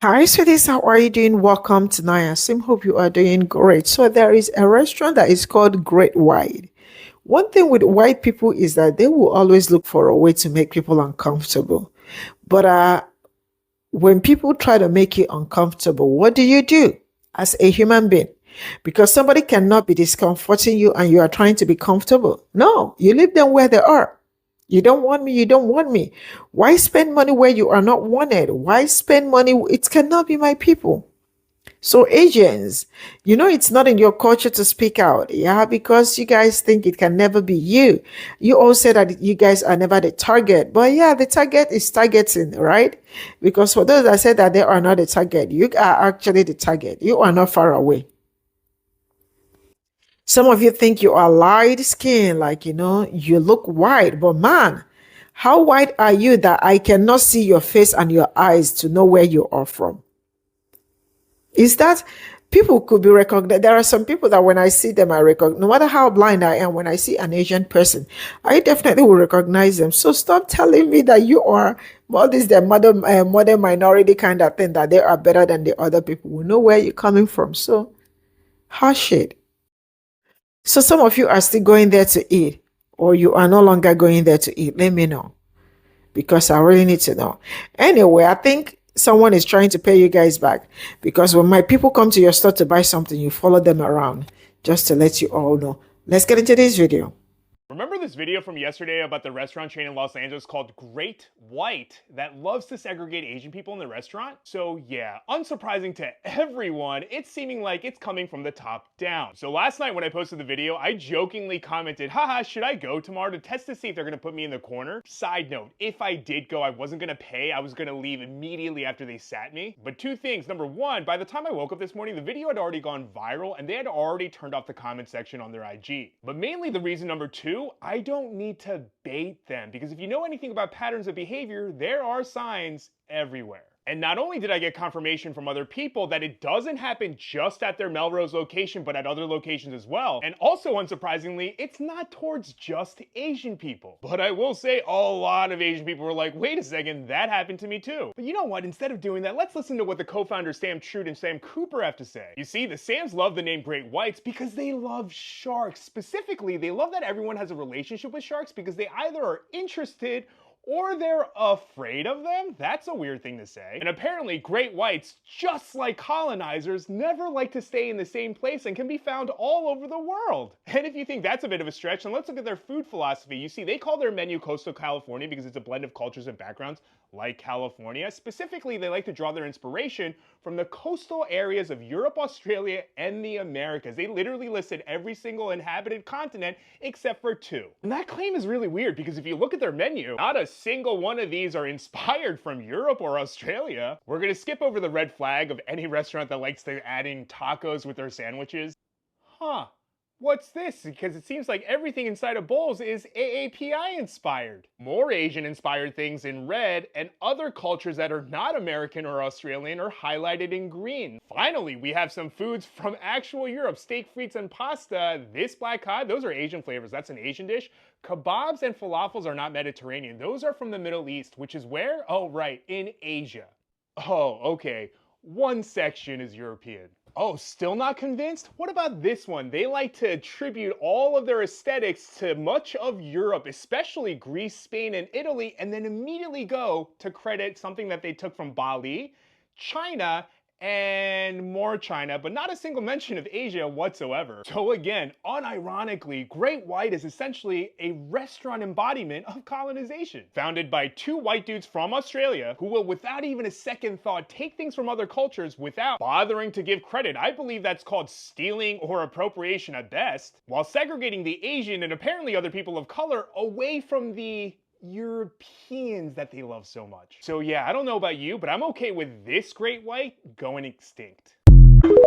Hi, sweeties. How are you doing? Welcome to Sim. Hope you are doing great. So there is a restaurant that is called Great White. One thing with white people is that they will always look for a way to make people uncomfortable. But when people try to make you uncomfortable, what do you do as a human being? Because somebody cannot be discomforting you and you are trying to be comfortable. No, you leave them where they are. You don't want me, you don't want me. Why spend money where you are not wanted? Why spend money? It cannot be my people. So, Asians, it's not in your culture to speak out. Yeah, because you guys think it can never be you. You all say that you guys are never the target. But yeah, the target is targeting, right? Because for those that say that they are not the target, you are actually the target. You are not far away. Some of you think you are light skin, like, you look white, but man, how white are you that I cannot see your face and your eyes to know where you are from? Is that people could be recognized? There are some people that when I see them, I recognize, no matter how blind I am, when I see an Asian person, I definitely will recognize them. So stop telling me that you are all this the modern minority kind of thing, that they are better than the other people. We know where you're coming from. So hush it. So some of you are still going there to eat, or you are no longer going there to eat. Let me know, because I really need to know. Anyway, I think someone is trying to pay you guys back, because when my people come to your store to buy something, you follow them around, just to let you all know. Let's get into this video. Remember this video from yesterday about the restaurant chain in Los Angeles called Great White that loves to segregate Asian people in the restaurant? So yeah, unsurprising to everyone, it's seeming like it's coming from the top down. So last night when I posted the video, I jokingly commented, haha, should I go tomorrow to test to see if they're gonna put me in the corner? Side note, if I did go, I wasn't gonna pay, I was gonna leave immediately after they sat me. But two things, number one, by the time I woke up this morning, the video had already gone viral and they had already turned off the comment section on their IG. But mainly the reason number two, I don't need to bait them, because if you know anything about patterns of behavior, there are signs everywhere. And not only did I get confirmation from other people that it doesn't happen just at their Melrose location, but at other locations as well. And also, unsurprisingly, it's not towards just Asian people. But I will say a lot of Asian people were like, wait a second, that happened to me too. But you know what, instead of doing that, let's listen to what the co-founders Sam Trude and Sam Cooper have to say. You see, the Sams love the name Great Whites because they love sharks. Specifically, they love that everyone has a relationship with sharks because they either are interested or they're afraid of them? That's a weird thing to say. And apparently, great whites, just like colonizers, never like to stay in the same place and can be found all over the world. And if you think that's a bit of a stretch, then let's look at their food philosophy. You see, they call their menu Coastal California because it's a blend of cultures and backgrounds like California. Specifically, they like to draw their inspiration from the coastal areas of Europe, Australia, and the Americas. They literally listed every single inhabited continent except for two. And that claim is really weird because if you look at their menu, not a single one of these are inspired from Europe or Australia. We're gonna skip over the red flag of any restaurant that likes to add in tacos with their sandwiches. Huh. What's this? Because it seems like everything inside of bowls is AAPI inspired. More Asian inspired things in red, and other cultures that are not American or Australian are highlighted in green. Finally, we have some foods from actual Europe. Steak, frites, and pasta. This black cod, those are Asian flavors. That's an Asian dish. Kebabs and falafels are not Mediterranean. Those are from the Middle East, which is where? Oh, right, in Asia. Oh, okay. One section is European. Oh, still not convinced? What about this one? They like to attribute all of their aesthetics to much of Europe, especially Greece, Spain, and Italy, and then immediately go to credit something that they took from Bali, China, and more China, but not a single mention of Asia whatsoever. So again, unironically, Great White is essentially a restaurant embodiment of colonization. Founded by two white dudes from Australia who will, without even a second thought, take things from other cultures without bothering to give credit. I believe that's called stealing or appropriation at best, while segregating the Asian and apparently other people of color away from the Europeans that they love so much. So yeah, I don't know about you, but I'm okay with this great white going extinct. Great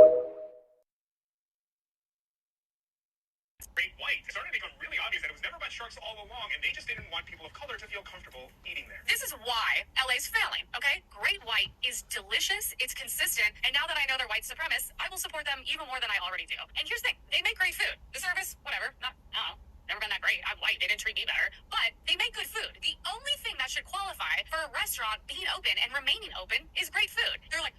white. It started to become really obvious that it was never about sharks all along, and they just didn't want people of color to feel comfortable eating there. This is why LA's failing, okay? Great White is delicious, it's consistent, and now that I know they're white supremacists, I will support them even more than I already do. And here's the thing, they make great food. The service, whatever, not, I don't know. Never been that great. I'm white. They didn't treat me better. But they make good food. The only thing that should qualify for a restaurant being open and remaining open is great food. They're like,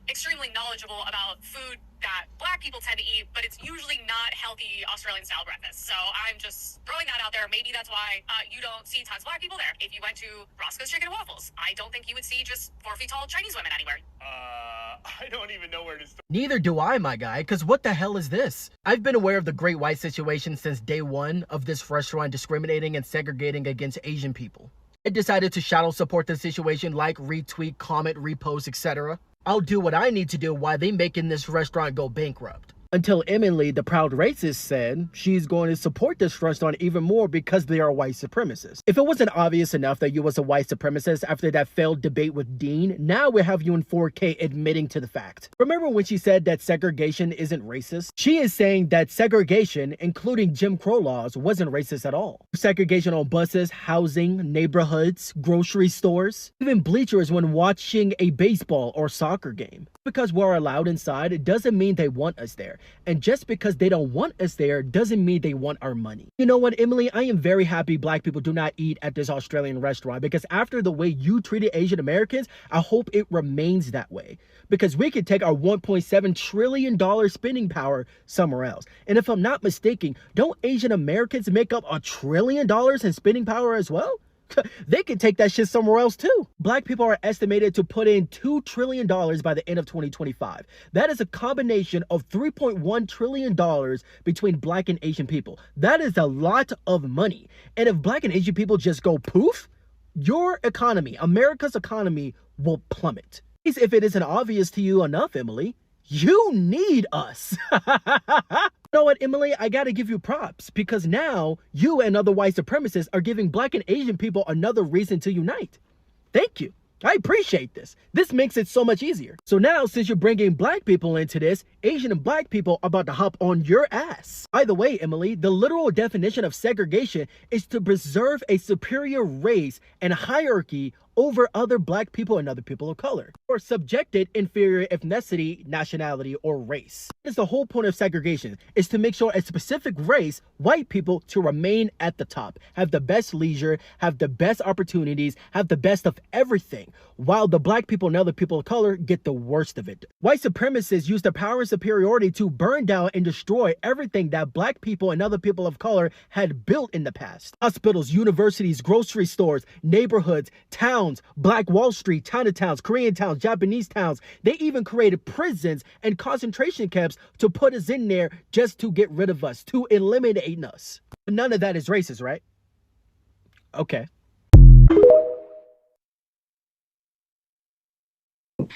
extremely knowledgeable about food that Black people tend to eat, but it's usually not healthy Australian style breakfast. So I'm just throwing that out there. Maybe that's why you don't see tons of Black people there. If you went to Roscoe's Chicken and Waffles, I don't think you would see just 4 feet tall Chinese women anywhere. I don't even know where to start. Neither do I, my guy, because what the hell is this? I've been aware of the Great White situation since day one of this restaurant discriminating and segregating against Asian people. I decided to shadow support the situation, like, retweet, comment, repost, etc. I'll do what I need to do while they making this restaurant go bankrupt. Until Emily, the proud racist, said she's going to support this restaurant even more because they are white supremacists. If it wasn't obvious enough that you was a white supremacist after that failed debate with Dean, now we have you in 4K admitting to the fact. Remember when she said that segregation isn't racist? She is saying that segregation, including Jim Crow laws, wasn't racist at all. Segregation on buses, housing, neighborhoods, grocery stores, even bleachers when watching a baseball or soccer game. Because we're allowed inside, it doesn't mean they want us there. And just because they don't want us there doesn't mean they want our money. You know what, Emily? I am very happy Black people do not eat at this Australian restaurant, because after the way you treated Asian Americans, I hope it remains that way. Because we could take our $1.7 trillion spending power somewhere else. And if I'm not mistaken, don't Asian Americans make up $1 trillion in spending power as well? They could take that shit somewhere else too. Black people are estimated to put in $2 trillion by the end of 2025. That is a combination of $3.1 trillion between Black and Asian people. That is a lot of money. And if Black and Asian people just go poof, your economy, America's economy, will plummet. If it isn't obvious to you enough, Emily, you need us. You know what, Emily? I gotta give you props, because now you and other white supremacists are giving Black and Asian people another reason to unite. Thank you. I appreciate this. This makes it so much easier. So now, since you're bringing Black people into this, Asian and Black people are about to hop on your ass. By the way, Emily, the literal definition of segregation is to preserve a superior race and hierarchy over other Black people and other people of color, or subjected inferior ethnicity, nationality, or race. That is the whole point of segregation, is to make sure a specific race, white people, to remain at the top, have the best leisure, have the best opportunities, have the best of everything, while the Black people and other people of color get the worst of it. White supremacists use their power and superiority to burn down and destroy everything that Black people and other people of color had built in the past. Hospitals, universities, grocery stores, neighborhoods, towns, Black Wall Street, Chinatowns, Korean towns, Japanese towns. They even created prisons and concentration camps to put us in there just to get rid of us, to eliminate us. None of that is racist, right? Okay.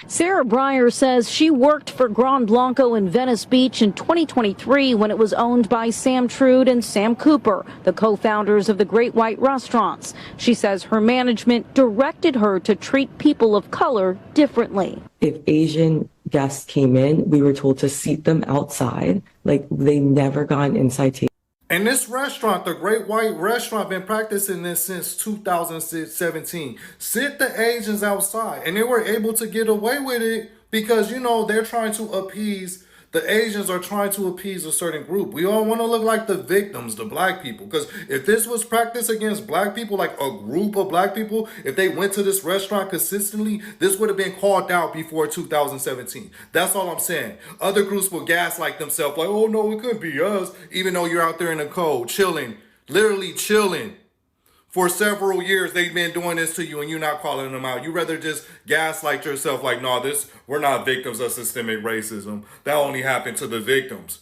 Sarah Breyer says she worked for Grand Blanco in Venice Beach in 2023 when it was owned by Sam Trude and Sam Cooper, the co-founders of the Great White Restaurants. She says her management directed her to treat people of color differently. If Asian guests came in, we were told to seat them outside. Like, they never got an inside table. And this restaurant, the Great White Restaurant, been practicing this since 2017. Sit the Asians outside. And they were able to get away with it because, you know, they're trying to appease, the Asians are trying to appease a certain group. We all want to look like the victims, the Black people. Because if this was practiced against Black people, like a group of Black people, if they went to this restaurant consistently, this would have been called out before 2017. That's all I'm saying. Other groups will gaslight themselves like, oh no, it couldn't be us. Even though you're out there in the cold, chilling, literally chilling. For several years, they've been doing this to you and you're not calling them out. You rather just gaslight yourself like, no, we're not victims of systemic racism. That only happened to the victims.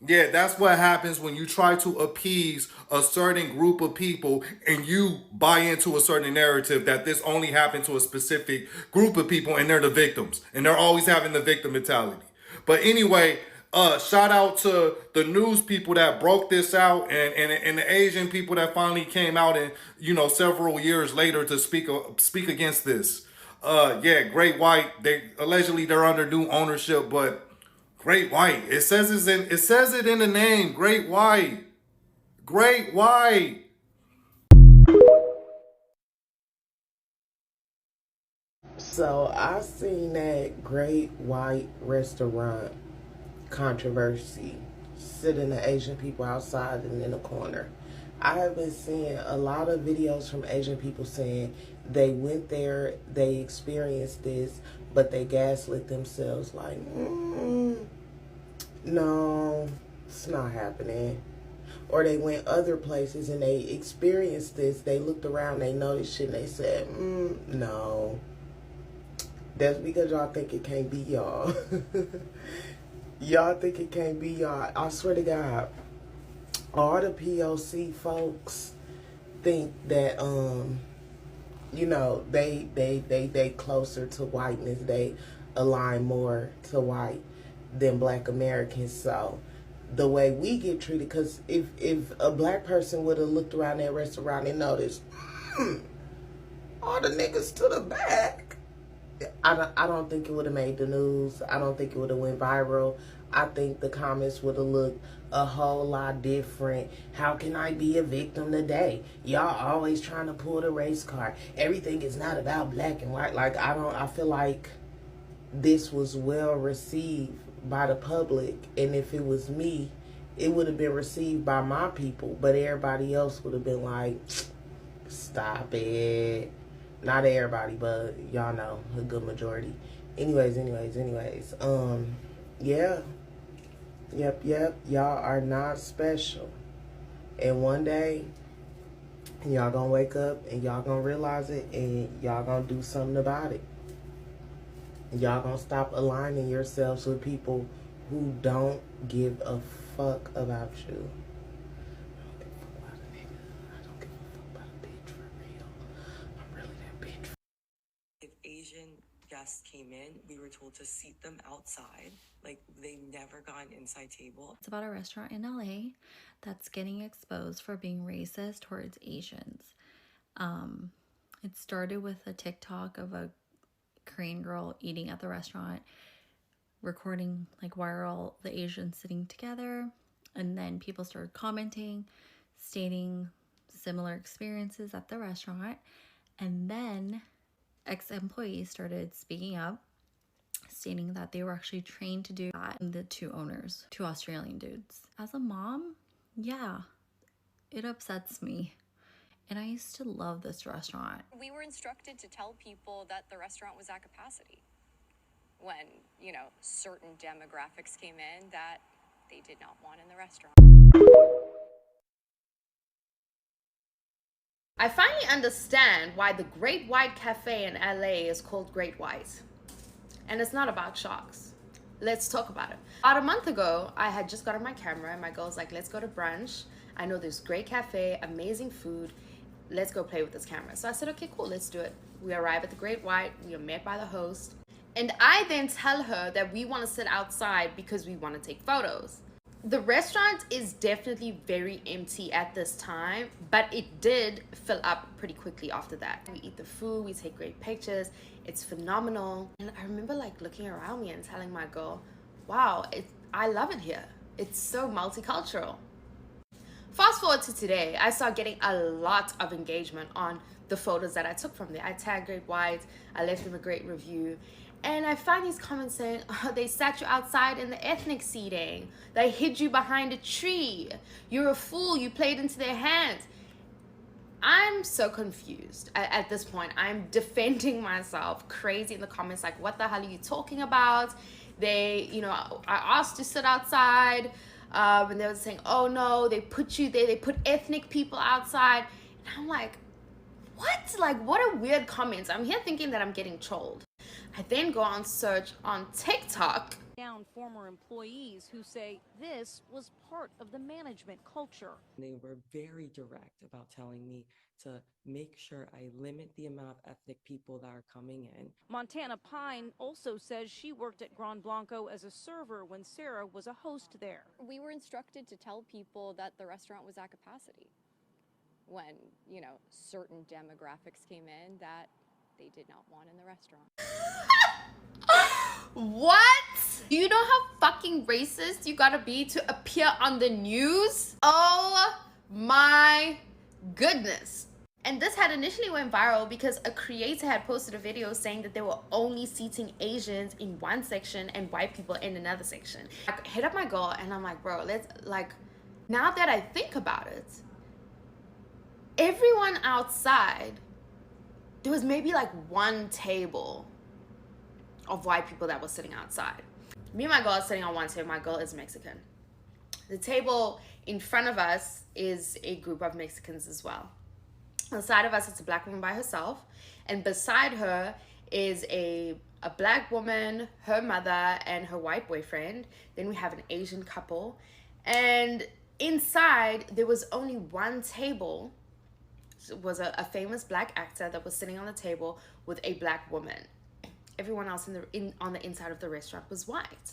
Yeah, that's what happens when you try to appease a certain group of people and you buy into a certain narrative that this only happened to a specific group of people and they're the victims. And they're always having the victim mentality. But anyway, shout out to the news people that broke this out and the Asian people that finally came out and, you know, several years later to speak against this. Yeah, Great White, they're under new ownership, but Great White, it says it in the name, Great White. Great White. So I seen that Great White Restaurant controversy, sitting the Asian people outside and in a corner. I have been seeing a lot of videos from Asian people saying they went there, they experienced this, but they gaslit themselves like, no, it's not happening. Or they went other places and they experienced this. They looked around, they noticed shit, and they said, no. That's because y'all think it can't be y'all. Y'all think it can't be y'all. I swear to God, all the POC folks think that, you know, they closer to whiteness. They align more to white than Black Americans. So the way we get treated, because if a Black person would have looked around that restaurant and noticed, all the niggas to the back, I don't think it would have made the news. I don't think it would have went viral. I think the comments would have looked a whole lot different. How can I be a victim today? Y'all always trying to pull the race card. Everything is not about black and white. Like, I feel like this was well received by the public, and if it was me, it would have been received by my people, but everybody else would have been like, stop it. Not everybody, but y'all know, a good majority. Anyways, yeah. Yep, y'all are not special. And one day, y'all gonna wake up and y'all gonna realize it, and y'all gonna do something about it. Y'all gonna stop aligning yourselves with people who don't give a fuck about you. If Asian guests came in, we were told to seat them outside. Like, they never got an inside table. It's about a restaurant in LA that's getting exposed for being racist towards Asians. It started with a TikTok of a Korean girl eating at the restaurant, recording like why are all the Asians sitting together, and then people started commenting, stating similar experiences at the restaurant, and then ex-employees started speaking up, stating that they were actually trained to do that. The two owners, two Australian dudes. As a mom, yeah, it upsets me. And I used to love this restaurant. We were instructed to tell people that the restaurant was at capacity when, you know, certain demographics came in that they did not want in the restaurant. I finally understand why the Great White Cafe in LA is called Great White. And it's not about sharks. Let's talk about it. About a month ago, I had just gotten my camera and my girl was like, let's go to brunch. I know there's great cafe, amazing food. Let's go play with this camera. So I said, okay, cool, let's do it. We arrive at the Great White. We are met by the host. And I then tell her that we want to sit outside because we want to take photos. The restaurant is definitely very empty at this time, but it did fill up pretty quickly after that. We eat the food, we take great pictures. It's phenomenal. And I remember like looking around me and telling my girl, wow, I love it here. It's so multicultural. Fast forward to today, I started getting a lot of engagement on the photos that I took from there. I tagged Great White, I left them a great review. And I find these comments saying, oh, they sat you outside in the ethnic seating. They hid you behind a tree. You're a fool. You played into their hands. I'm so confused at this point. I'm defending myself crazy in the comments. Like, what the hell are you talking about? They, you know, I asked to sit outside. And they were saying, oh no, they put you there. They put ethnic people outside. And I'm like, what? Like, what a weird comment. I'm here thinking that I'm getting trolled. I then go on search on TikTok. Down former employees who say this was part of the management culture. They were very direct about telling me to make sure I limit the amount of ethnic people that are coming in. Montana Pine also says she worked at Grand Blanco as a server when Sarah was a host there. We were instructed to tell people that the restaurant was at capacity when, you know, certain demographics came in that they did not want in the restaurant. What? Do you know how fucking racist you gotta be to appear on the news? Oh my goodness. And this had initially went viral because a creator had posted a video saying that they were only seating Asians in one section and white people in another section. I hit up my girl and I'm like, bro, now that I think about it, everyone outside, there was maybe like one table of white people that was sitting outside. Me and my girl are sitting on one table. My girl is Mexican. The table in front of us is a group of Mexicans as well. On the side of us, it's a black woman by herself. And beside her is a black woman, her mother, and her white boyfriend. Then we have an Asian couple. And inside, there was only one table. It was a famous black actor that was sitting on the table with a black woman. Everyone else on the inside of the restaurant was white.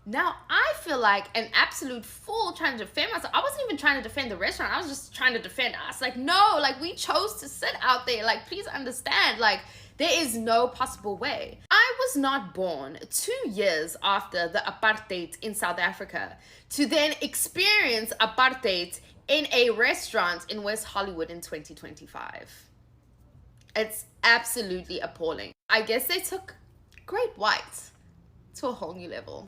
Now, I feel like an absolute fool trying to defend myself. I wasn't even trying to defend the restaurant. I was just trying to defend us. Like, no, like, we chose to sit out there. Like, please understand. Like, there is no possible way. I was not born 2 years after the apartheid in South Africa to then experience apartheid in a restaurant in West Hollywood in 2025. It's absolutely appalling. I guess they took Great White to a whole new level.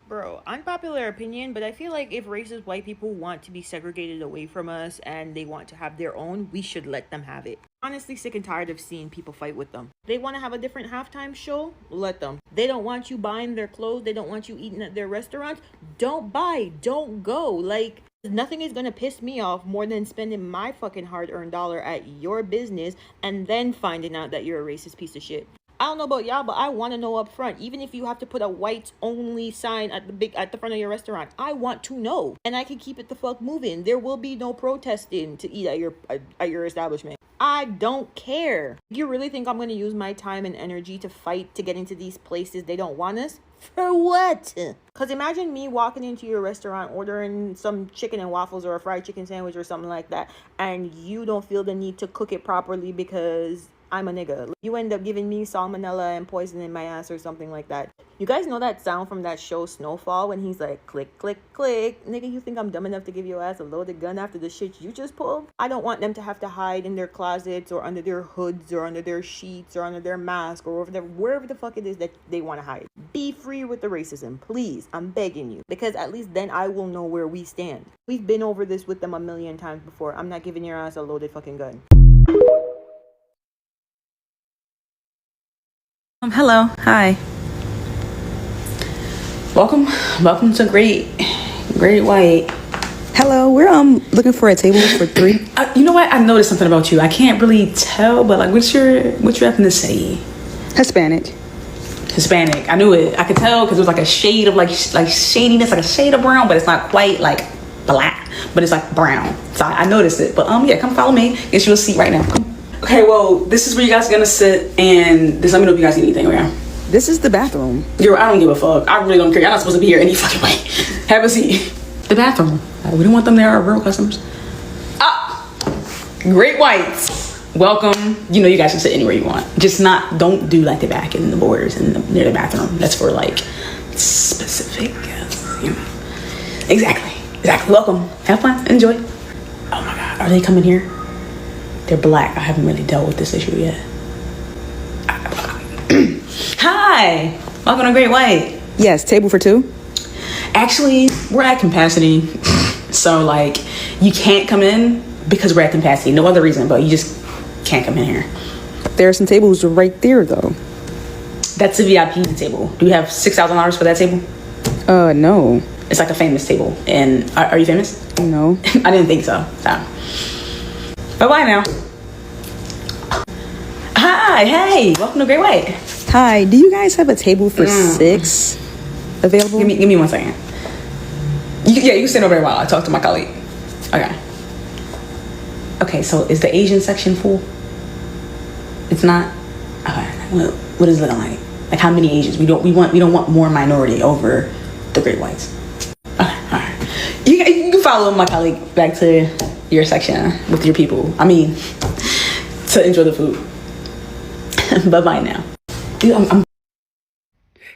Bro, unpopular opinion, but I feel like if racist white people want to be segregated away from us and they want to have their own, we should let them have it. Honestly, sick and tired of seeing people fight with them. They want to have a different halftime show? Let them. They don't want you buying their clothes. They don't want you eating at their restaurants. Don't buy. Don't go. Like, nothing is going to piss me off more than spending my fucking hard-earned dollar at your business and then finding out that you're a racist piece of shit. I don't know about y'all, but I want to know up front. Even if you have to put a whites only sign at the front of your restaurant, I want to know, and I can keep it the fuck moving. There will be no protesting to eat at your establishment. I don't care. You really think I'm going to use my time and energy to fight to get into these places they don't want us? For what? Because imagine me walking into your restaurant, ordering some chicken and waffles or a fried chicken sandwich or something like that, and you don't feel the need to cook it properly because I'm a nigga. You end up giving me salmonella and poison in my ass or something like that. You guys know that sound from that show Snowfall when he's like, click, click, click? Nigga, you think I'm dumb enough to give your ass a loaded gun after the shit you just pulled? I don't want them to have to hide in their closets or under their hoods or under their sheets or under their mask or wherever the fuck it is that they want to hide. Be free with the racism, please. I'm begging you. Because at least then I will know where we stand. We've been over this with them a million times before. I'm not giving your ass a loaded fucking gun. Hello, hi. Welcome to Great White. Hello, we're looking for a table for 3. You know what? I noticed something about you. I can't really tell, but like, what's your ethnicity? Hispanic. I knew it. I could tell because it was like a shade of like shadiness, like a shade of brown, but it's not quite like black, but it's like brown. So I noticed it. But yeah, come follow me. Get you a seat right now. Okay, well, this is where you guys are gonna sit, and just let me know if you guys need anything, okay? This is the bathroom. I don't give a fuck. I really don't care. Y'all not supposed to be here any fucking way. Have a seat. The bathroom. We don't want them there, our real customers. Great Whites. Welcome. You guys can sit anywhere you want. Just don't do like the back and the borders and near the bathroom. That's for like specific guests. Exactly. Welcome. Have fun. Enjoy. Oh my God. Are they coming here? They're black. I haven't really dealt with this issue yet. Hi. Welcome to Great White. Yes, table for 2. Actually, we're at capacity. So, like, you can't come in because we're at capacity. No other reason, but you just can't come in here. There are some tables right there, though. That's a VIP table. Do you have $6,000 for that table? No. It's like a famous table. And are you famous? No. I didn't think so. Bye-bye now. Hi, hey, welcome to Great White. Hi, do you guys have a table for 6 available? Give me 1 second. You can stand over there while I talk to my colleague. Okay, so is the Asian section full? It's not? Okay, what is it looking like? Like how many Asians? We don't want more minority over the Great Whites. Okay, all right. You can follow my colleague back to your section with your people. To enjoy the food. Bye-bye now. Dude,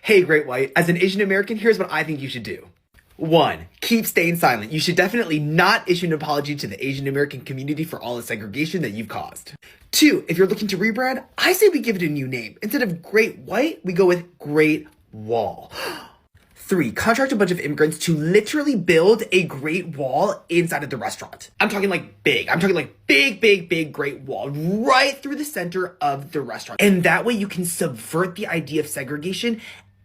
Hey, Great White. As an Asian American, here's what I think you should do. 1. Keep staying silent. You should definitely not issue an apology to the Asian American community for all the segregation that you've caused. 2. If you're looking to rebrand, I say we give it a new name. Instead of Great White, we go with Great Wall. 3, contract a bunch of immigrants to literally build a Great Wall inside of the restaurant. I'm talking like big. I'm talking like big Great Wall right through the center of the restaurant. And that way you can subvert the idea of segregation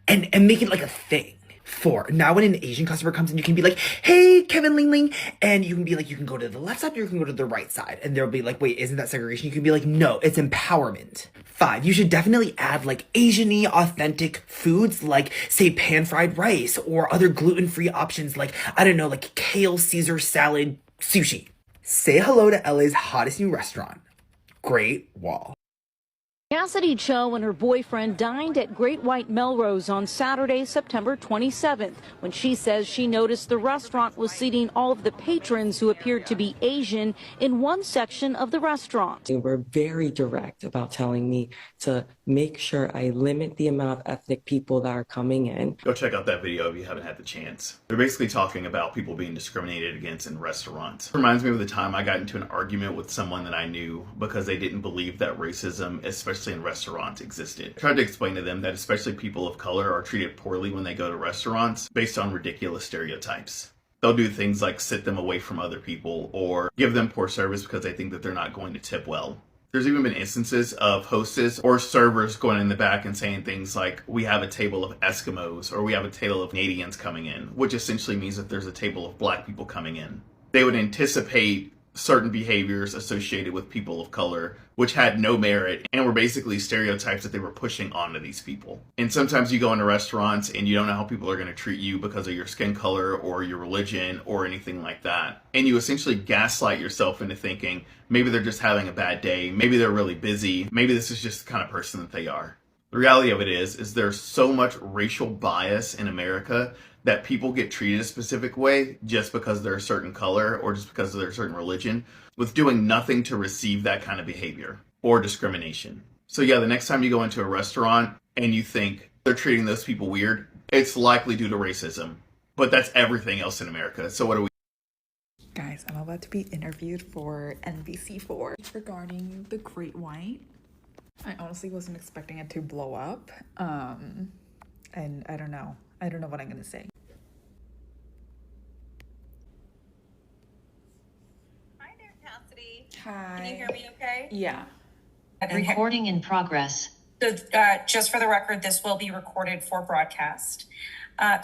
and make it like a thing. 4, now when an Asian customer comes in, you can be like, hey, Kevin Ling Ling. And you can be like, you can go to the left side or you can go to the right side. And they'll be like, wait, isn't that segregation? You can be like, no, it's empowerment. 5, you should definitely add like Asian-y authentic foods like, say, pan-fried rice or other gluten-free options like, I don't know, like kale Caesar salad sushi. Say hello to LA's hottest new restaurant, Great Wall. Cassidy Cho and her boyfriend dined at Great White Melrose on Saturday, September 27th, when she says she noticed the restaurant was seating all of the patrons who appeared to be Asian in one section of the restaurant. They were very direct about telling me to make sure I limit the amount of ethnic people that are coming in. Go check out that video if you haven't had the chance. They're basically talking about people being discriminated against in restaurants. It reminds me of the time I got into an argument with someone that I knew because they didn't believe that racism, especially in restaurants, existed. I tried to explain to them that especially people of color are treated poorly when they go to restaurants based on ridiculous stereotypes. They'll do things like sit them away from other people or give them poor service because they think that they're not going to tip well. There's even been instances of hostess or servers going in the back and saying things like, we have a table of Eskimos or we have a table of Canadians coming in, which essentially means that there's a table of black people coming in. They would anticipate certain behaviors associated with people of color, which had no merit and were basically stereotypes that they were pushing onto these people. And sometimes you go into restaurants and you don't know how people are going to treat you because of your skin color or your religion or anything like that. And you essentially gaslight yourself into thinking maybe they're just having a bad day, maybe they're really busy, maybe this is just the kind of person that they are. The reality of it is there's so much racial bias in America that people get treated a specific way just because they're a certain color or just because they're a certain religion, with doing nothing to receive that kind of behavior or discrimination. So yeah, the next time you go into a restaurant and you think they're treating those people weird, it's likely due to racism. But that's everything else in America. So what are we? Guys, I'm about to be interviewed for NBC4 regarding the Great White. I honestly wasn't expecting it to blow up. And I don't know what I'm gonna say. Hi. Can you hear me okay? Yeah. Recording in progress. So just for the record, this will be recorded for broadcast.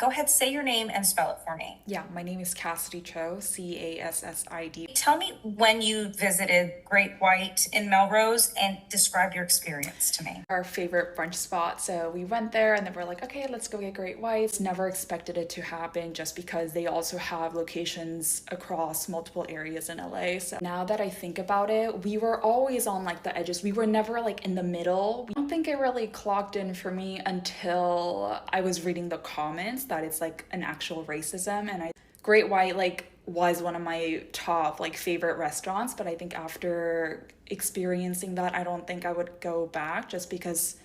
Go ahead, say your name and spell it for me. Yeah, my name is Cassidy Cho, C-A-S-S-I-D. Tell me when you visited Great White in Melrose and describe your experience to me. Our favorite brunch spot. So we went there and then we're like, okay, let's go get Great Whites. Never expected it to happen just because they also have locations across multiple areas in LA. So now that I think about it, we were always on like the edges. We were never like in the middle. I don't think it really clocked in for me until I was reading the comments that it's like an actual racism. And Great White like was one of my top like favorite restaurants, but I think after experiencing that, I don't think I would go back, just because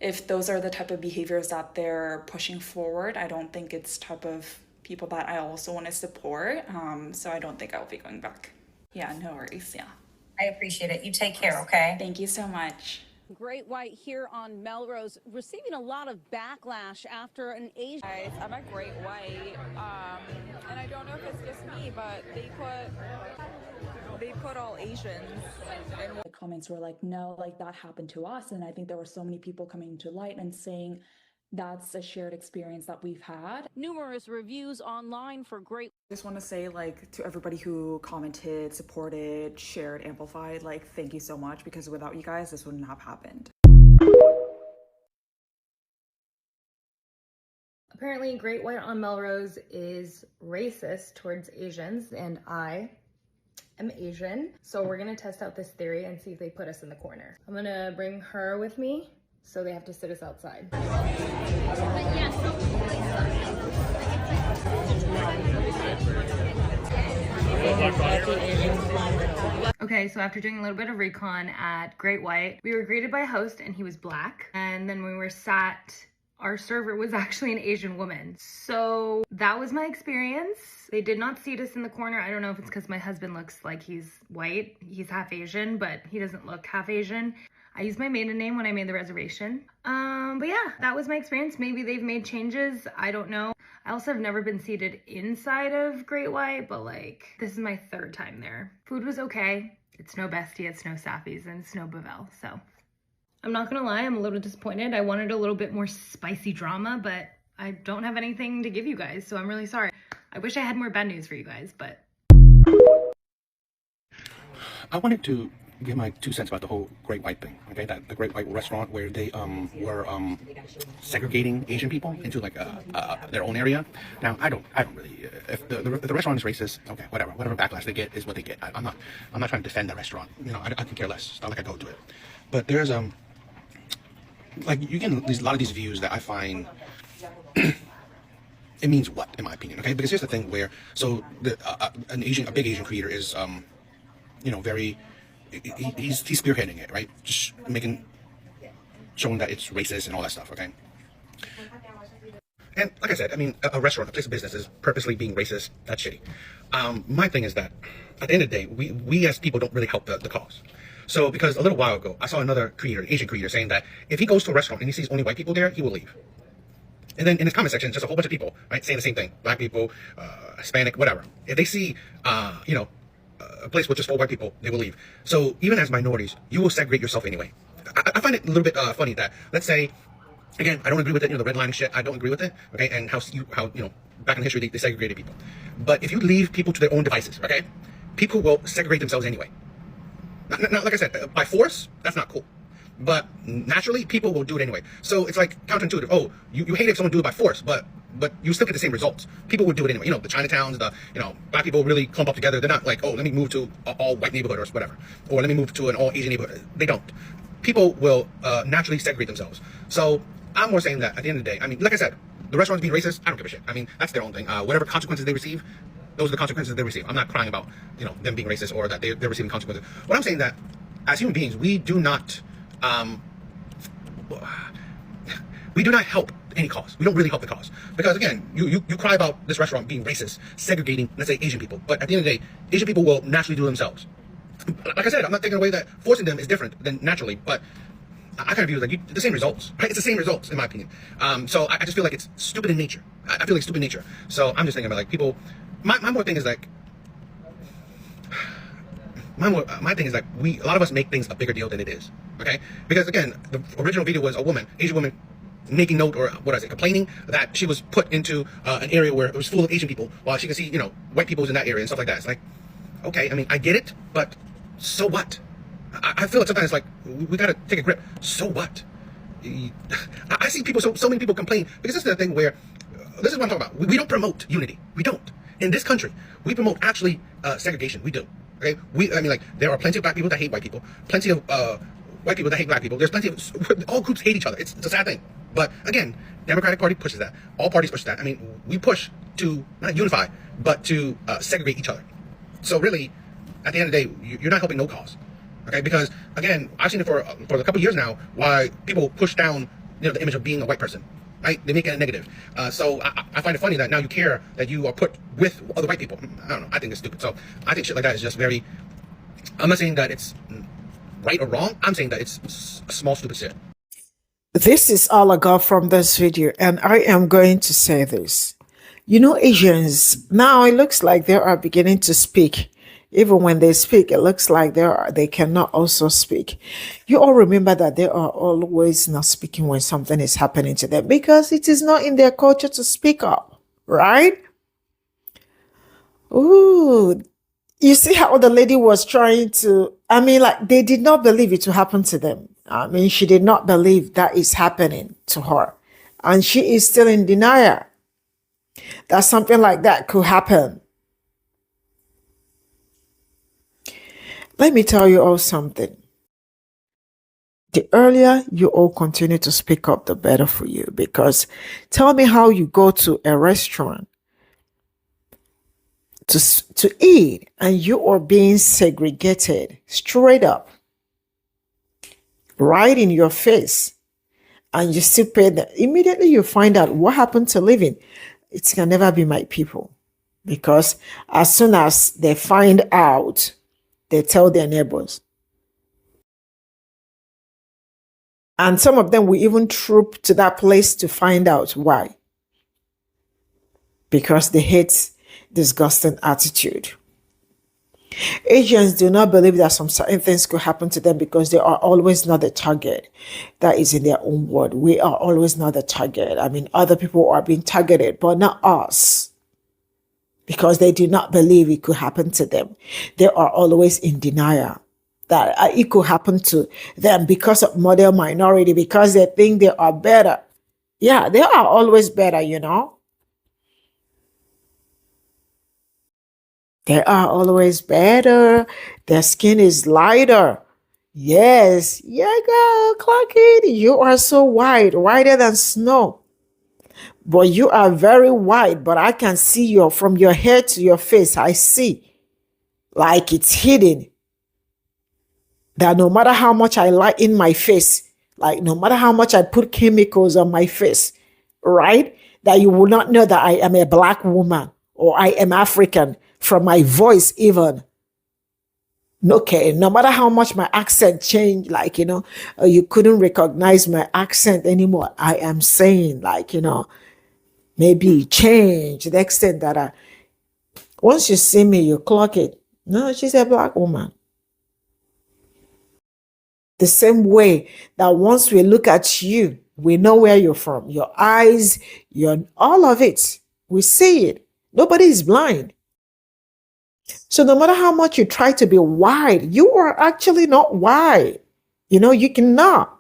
if those are the type of behaviors that they're pushing forward, I don't think it's type of people that I also want to support. So I don't think I'll be going back. Yeah, no worries. Yeah, I appreciate it. You take care, okay? Thank you so much. Great White here on Melrose receiving a lot of backlash after an Asian. Guys, I'm at Great White, and I don't know if it's just me, but they put all Asians in. The comments were like, no, like that happened to us, and I think there were so many people coming to light and saying that's a shared experience that we've had. Numerous reviews online for Great. I just want to say, like, to everybody who commented, supported, shared, amplified, like, thank you so much, because without you guys, this wouldn't have happened. Apparently, Great White on Melrose is racist towards Asians, and I am Asian. So we're gonna test out this theory and see if they put us in the corner. I'm gonna bring her with me, so they have to sit us outside. Okay, so after doing a little bit of recon at Great White, we were greeted by a host and he was black. And then when we were sat, our server was actually an Asian woman. So that was my experience. They did not seat us in the corner. I don't know if it's because my husband looks like he's white. He's half Asian, but he doesn't look half Asian. I used my maiden name when I made the reservation. But yeah, that was my experience. Maybe they've made changes. I don't know. I also have never been seated inside of Great White, but like, this is my 3rd time there. Food was okay. It's no Bestie, it's no Sapphies, and it's no Pe0ple, so. I'm not gonna lie, I'm a little disappointed. I wanted a little bit more spicy drama, but I don't have anything to give you guys, so I'm really sorry. I wish I had more bad news for you guys, but. I wanted to give my 2 cents about the whole Great White thing, okay? That the Great White restaurant where they were segregating Asian people into like their own area. Now I don't really if the restaurant is racist, okay, whatever backlash they get is what they get. I'm not trying to defend the restaurant. You know, I can care less. It's not like I go to it. But there's like you get a lot of these views that I find it means what, in my opinion, okay? Because here's the thing where so a big Asian creator is you know, very he's spearheading it, right? Just showing that it's racist and all that stuff, okay? And like I said, I mean, a restaurant, a place of business is purposely being racist. That's shitty. My thing is that at the end of the day, we as people don't really help the cause. So because a little while ago, I saw another creator, an Asian creator, saying that if he goes to a restaurant and he sees only white people there, he will leave. And then in his comment section, just a whole bunch of people, right, saying the same thing. Black people, Hispanic, whatever. If they see, you know, a place with just 4 white people, they will leave. So even as minorities, you will segregate yourself anyway. I find it a little bit funny that, let's say, again, I don't agree with it, you know, the redlining shit, I don't agree with it, okay, and how you know, back in history, they segregated people. But if you leave people to their own devices, okay, people will segregate themselves anyway. Now, like I said, by force, that's not cool. But naturally, people will do it anyway. So it's like counterintuitive. Oh, you hate if someone do it by force, but you still get the same results. People would do it anyway. You know, the Chinatowns, you know, black people really clump up together. They're not like, oh, let me move to an all white neighborhood or whatever, or let me move to an all Asian neighborhood. They don't. People will naturally segregate themselves. So I'm more saying that at the end of the day, I mean, like I said, the restaurants being racist, I don't give a shit. I mean, that's their own thing. Whatever consequences they receive, those are the consequences they receive. I'm not crying about, you know, them being racist or that they're receiving consequences. What I'm saying that as human beings, we do not help any cause. We don't really help the cause. Because again, you cry about this restaurant being racist, segregating, let's say, Asian people. But at the end of the day, Asian people will naturally do it themselves. Like I said, I'm not taking away that forcing them is different than naturally, but I kind of view it like the same results, right? It's the same results, in my opinion. So I just feel like it's stupid in nature. I feel like stupid in nature. So I'm just thinking about like people, my more thing is like, my thing is like a lot of us make things a bigger deal than it is, okay? Because again, the original video was a woman, Asian woman, making note, or what I say, complaining that she was put into an area where it was full of Asian people, while she could see, you know, white people was in that area and stuff like that. It's like, okay, I mean, I get it, but so what? I feel like sometimes like we gotta take a grip. So what? I see people, so many people complain because this is the thing where this is what I'm talking about. We don't promote unity. We don't. In this country, we promote actually segregation. We do. Okay, I mean, like, there are plenty of black people that hate white people, plenty of white people that hate black people. There's plenty of, all groups hate each other. It's a sad thing. But again, Democratic Party pushes that. All parties push that. I mean, we push to not unify, but to segregate each other. So really, at the end of the day, you're not helping no cause. Okay, because again, I've seen it for a couple of years now, why people push down, you know, the image of being a white person. Right? They make it a negative. So I find it funny that now you care that you are put with other white people. I don't know. I think it's stupid. So I think shit like that is just very, I'm not saying that it's right or wrong. I'm saying that it's a small, stupid shit. This is all I got from this video, and I am going to say this. You know, Asians, now it looks like they are beginning to speak. Even when they speak, it looks like they cannot also speak. You all remember that they are always not speaking when something is happening to them because it is not in their culture to speak up, right? Ooh, you see how the lady was trying to, I mean, like, they did not believe it would happen to them. I mean, she did not believe that is happening to her. And she is still in denial that something like that could happen. Let me tell you all something. The earlier you all continue to speak up, the better for you. Because tell me how you go to a restaurant to eat and you are being segregated straight up, right in your face, and you still pay them. Immediately you find out what happened to living. It can never be my people. Because as soon as they find out, they tell their neighbors. And some of them will even troop to that place to find out why. because they hate disgusting attitude. Asians do not believe that some certain things could happen to them because they are always not the target. That is in their own word. We are always not the target. I mean, other people are being targeted, but not us, because they do not believe it could happen to them. They are always in denial that it could happen to them because of model minority, because they think they are better. Yeah, they are always better, you know. They are always better. Their skin is lighter. Yes, yeah, girl, clock it. You are so white, whiter than snow. But you are very white, but I can see you from your head to your face. I see like it's hidden. That no matter how much I light in my face, like no matter how much I put chemicals on my face, right? That you will not know that I am a black woman or I am African from my voice even. Okay, no matter how much my accent changed, like, you know, you couldn't recognize my accent anymore. I am saying, like, you know, maybe change to the extent that once you see me, you clock it. No, she's a black woman. The same way that once we look at you, we know where you're from. Your eyes, all of it. We see it. Nobody is blind. So no matter how much you try to be wide, you are actually not wide. You know, you cannot.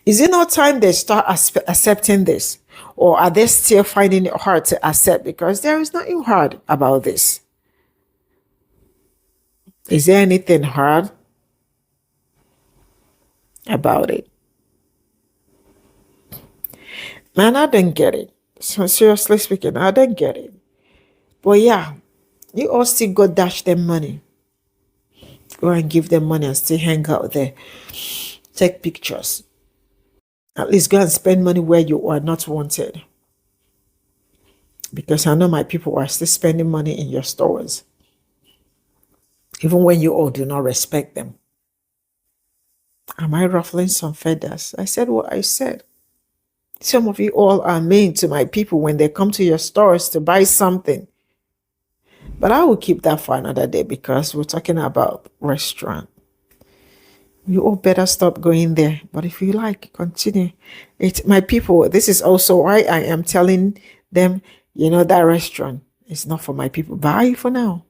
Is it not time they start accepting this? Or are they still finding it hard to accept? Because there is nothing hard about this. Is there anything hard about it? Man, I didn't get it. So seriously speaking, I didn't get it. But yeah, you all still go dash them money. Go and give them money and still hang out there. Take pictures. At least go and spend money where you are not wanted. Because I know my people are still spending money in your stores. Even when you all do not respect them. Am I ruffling some feathers? I said what I said. Some of you all are mean to my people when they come to your stores to buy something. But I will keep that for another day because we're talking about restaurant. You all better stop going there. But if you like, continue. My people, this is also why I am telling them, you know, that restaurant is not for my people. Bye for now.